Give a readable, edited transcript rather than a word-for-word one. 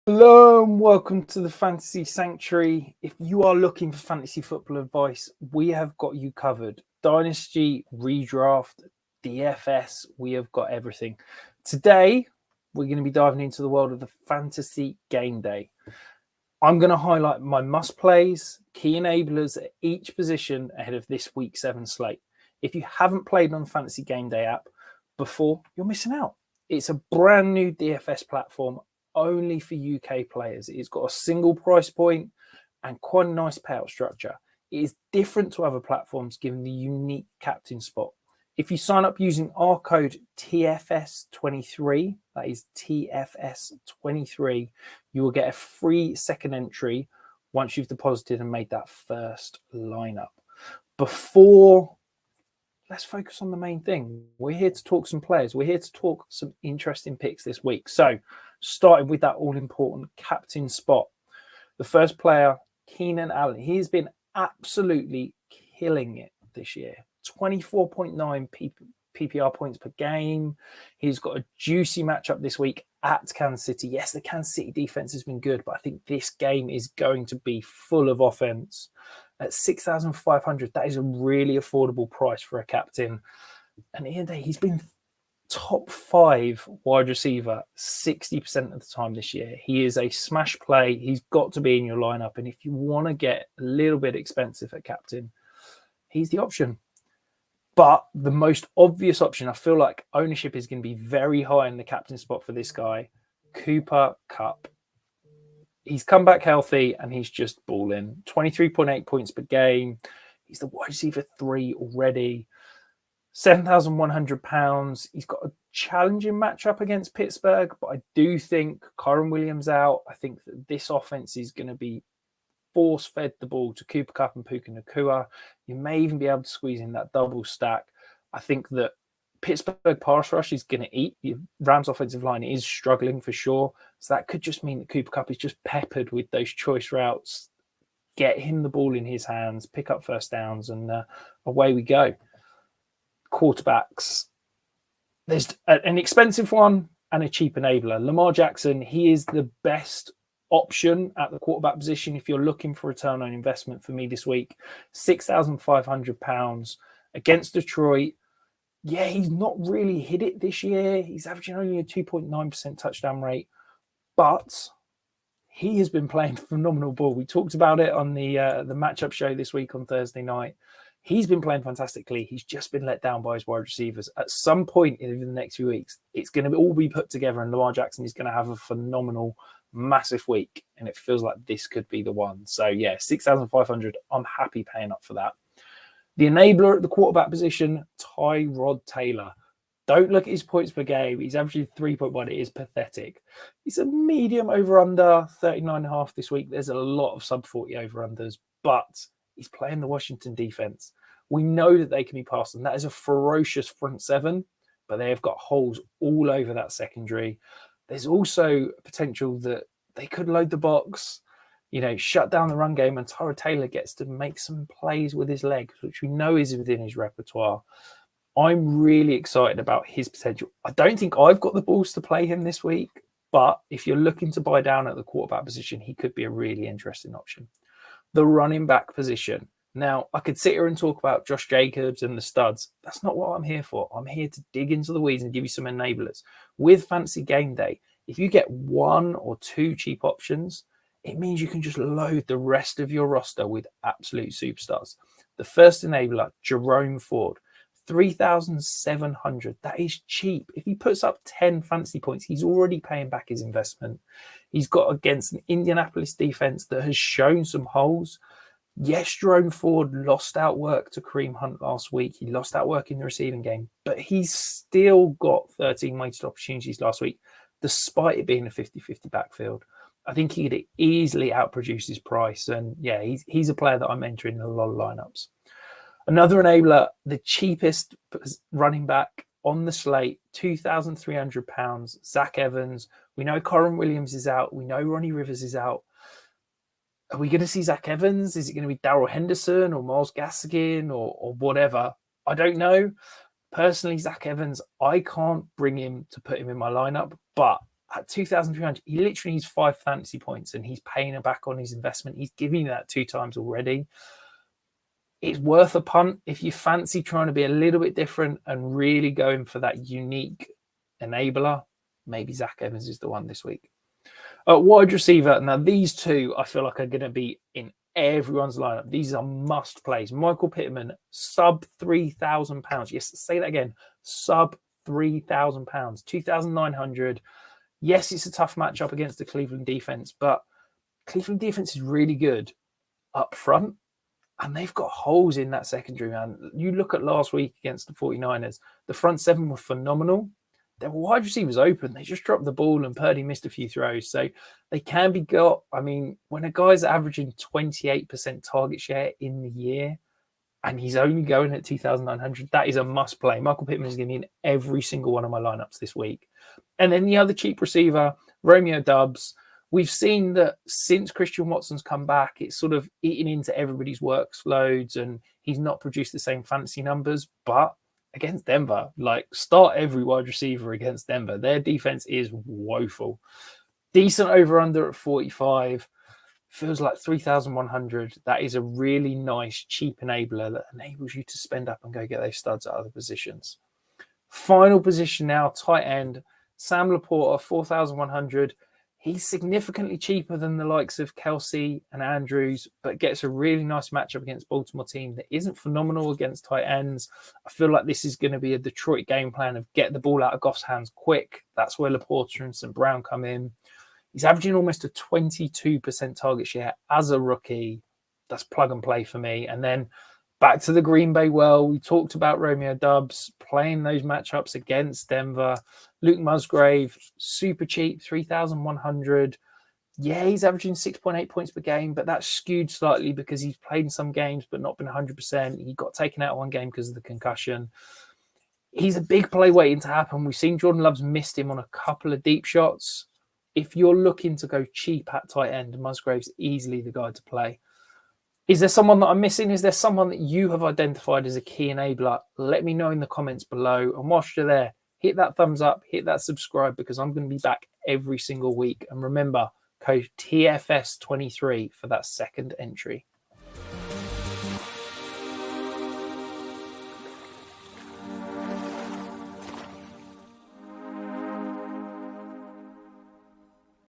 Hello and welcome to the Fantasy Sanctuary. If you are looking for fantasy football advice, we have got you covered. Dynasty, redraft, DFS, we have got everything. Today, we're going to be diving into the world of the fantasy game day. I'm going to highlight my must plays, key enablers at each position ahead of this week 7 slate. If you haven't played on the Fantasy Game Day app before, you're missing out. It's a brand new DFS platform only for UK players. It's got a single price point and quite a nice payout structure. It is different to other platforms given the unique captain spot. If you sign up using our code TFS23, that is TFS23, you will get a free second entry once you've deposited and made that first lineup. Let's focus on the main thing. We're here to talk some players. We're here to talk some interesting picks this week. So, starting with that all-important captain spot. The first player, Keenan Allen. He's been absolutely killing it this year. 24.9 PPR points per game. He's got a juicy matchup this week at Kansas City. Yes, the Kansas City defense has been good, but I think this game is going to be full of offense. At 6,500, that is a really affordable price for a captain. And at the end of the day, he's been top 5 wide receiver 60% of the time this year. He is a smash play. He's got to be in your lineup. And if you want to get a little bit expensive at captain, he's the option. But the most obvious option, I feel like ownership is going to be very high in the captain spot for this guy, Cooper Kupp. He's come back healthy and he's just balling. 23.8 points per game. He's the wide receiver 3 already. £7,100. He's got a challenging matchup against Pittsburgh, but I do think Kyren Williams out. I think that this offense is going to be force-fed the ball to Cooper Kupp and Puka Nacua. You may even be able to squeeze in that double stack. I think that Pittsburgh pass rush is going to eat. The Rams offensive line is struggling for sure. So that could just mean that Cooper Kupp is just peppered with those choice routes. Get him the ball in his hands, pick up first downs, and away we go. Quarterbacks. There's an expensive one and a cheap enabler. Lamar Jackson, he is the best option at the quarterback position if you're looking for return on investment for me this week. £6,500 against Detroit. Yeah, he's not really hit it this year. He's averaging only a 2.9% touchdown rate, but he has been playing phenomenal ball. We talked about it on the matchup show this week on Thursday night. He's been playing fantastically. He's just been let down by his wide receivers. At some point in the next few weeks, it's going to all be put together, and Lamar Jackson is going to have a phenomenal, massive week, and it feels like this could be the one. So, yeah, 6,500. I'm happy paying up for that. The enabler at the quarterback position, Tyrod Taylor. Don't look at his points per game. He's averaging 3.1. It is pathetic. He's a medium over-under, 39.5 this week. There's a lot of sub-40 over-unders, but he's playing the Washington defense. We know that they can be passed, and that is a ferocious front seven, but they have got holes all over that secondary. There's also potential that they could load the box, shut down the run game, and Tyrod Taylor gets to make some plays with his legs, which we know is within his repertoire. I'm really excited about his potential. I don't think I've got the balls to play him this week, but if you're looking to buy down at the quarterback position, he could be a really interesting option. The running back position. Now, I could sit here and talk about Josh Jacobs and the studs. That's not what I'm here for. I'm here to dig into the weeds and give you some enablers. With Fantasy Game Day, if you get 1 or 2 cheap options, it means you can just load the rest of your roster with absolute superstars. The first enabler, Jerome Ford, 3,700. That is cheap. If he puts up 10 fantasy points, he's already paying back his investment. He's got against an Indianapolis defense that has shown some holes. Yes, Jerome Ford lost out work to Kareem Hunt last week. He lost out work in the receiving game, but he's still got 13 weighted opportunities last week, despite it being a 50-50 backfield. I think he could easily outproduce his price. And yeah, he's a player that I'm entering in a lot of lineups. Another enabler, the cheapest running back on the slate, £2,300, Zach Evans. We know Kyren Williams is out. We know Ronnie Rivers is out. Are we going to see Zach Evans? Is it going to be Darrell Henderson or Myles Gaskin or whatever? I don't know. Personally, Zach Evans, I can't bring him to put him in my lineup, but at 2,300, he literally needs 5 fantasy points and he's paying it back on his investment. He's giving you that 2 times already. It's worth a punt if you fancy trying to be a little bit different and really going for that unique enabler. Maybe Zach Evans is the one this week. Wide receiver. Now, these two I feel like are going to be in everyone's lineup. These are must plays. Michael Pittman, sub £3,000. Yes, say that again. Sub £3,000. 2,900. Yes, it's a tough matchup against the Cleveland defense, but Cleveland defense is really good up front. And they've got holes in that secondary, man. You look at last week against the 49ers, the front seven were phenomenal. Their wide receivers open. They just dropped the ball and Purdy missed a few throws. So they can be got. I mean, when a guy's averaging 28% target share in the year and he's only going at 2,900, that is a must play. Michael Pittman is going to be in every single one of my lineups this week. And then the other cheap receiver, Romeo Doubs. We've seen that since Christian Watson's come back, it's sort of eating into everybody's workloads and he's not produced the same fantasy numbers. But against Denver, like start every wide receiver against Denver. Their defense is woeful. Decent over-under at 45. Feels like 3,100. That is a really nice, cheap enabler that enables you to spend up and go get those studs at other positions. Final position now, tight end. Sam Laporta, 4,100. He's significantly cheaper than the likes of Kelsey and Andrews, but gets a really nice matchup against Baltimore team that isn't phenomenal against tight ends. I feel like this is going to be a Detroit game plan of get the ball out of Goff's hands quick. That's where Laporta and St. Brown come in. He's averaging almost a 22% target share as a rookie. That's plug and play for me. And then back to the Green Bay well. We talked about Romeo Doubs playing those matchups against Denver. Luke Musgrave, super cheap, 3,100. Yeah, he's averaging 6.8 points per game, but that's skewed slightly because he's played in some games but not been 100%. He got taken out one game because of the concussion. He's a big play waiting to happen. We've seen Jordan Love's missed him on a couple of deep shots. If you're looking to go cheap at tight end, Musgrave's easily the guy to play. Is there someone that I'm missing? Is there someone that you have identified as a key enabler? Let me know in the comments below. And whilst you're there, hit that thumbs up, hit that subscribe, because I'm going to be back every single week. And remember, code TFS23 for that second entry.